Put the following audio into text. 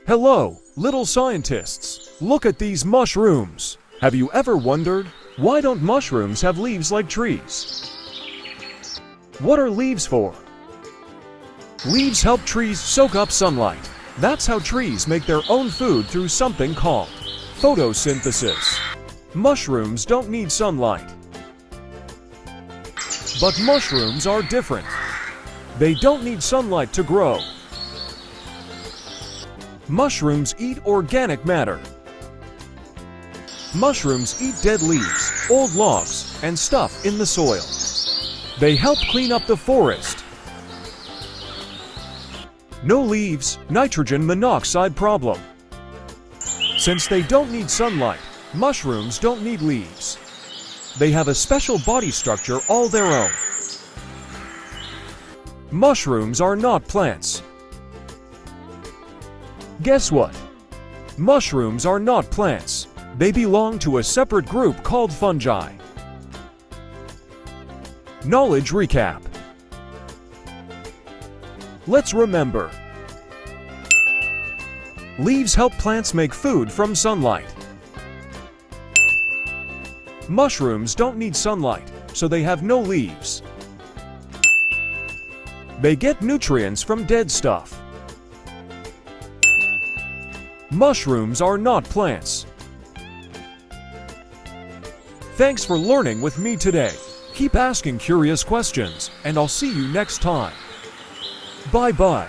Hello, little scientists. Look at these mushrooms. Have you ever wondered, why don't mushrooms have leaves like trees? What are leaves for? Leaves help trees soak up sunlight. That's how trees make their own food through something called photosynthesis. Mushrooms don't need sunlight. But mushrooms are different. They don't need sunlight to grow. Mushrooms eat organic matter. Mushrooms eat dead leaves, old logs, and stuff in the soil. They help clean up the forest. No leaves, nitrogen monoxide problem. Since they don't need sunlight, mushrooms don't need leaves. They have a special body structure all their own. Mushrooms are not plants. Guess what? Mushrooms are not plants. They belong to a separate group called fungi. Knowledge recap. Let's remember. Leaves help plants make food from sunlight. Mushrooms don't need sunlight, so they have no leaves. They get nutrients from dead stuff. Mushrooms are not plants. Thanks for learning with me today. Keep asking curious questions, and I'll see you next time. Bye-bye.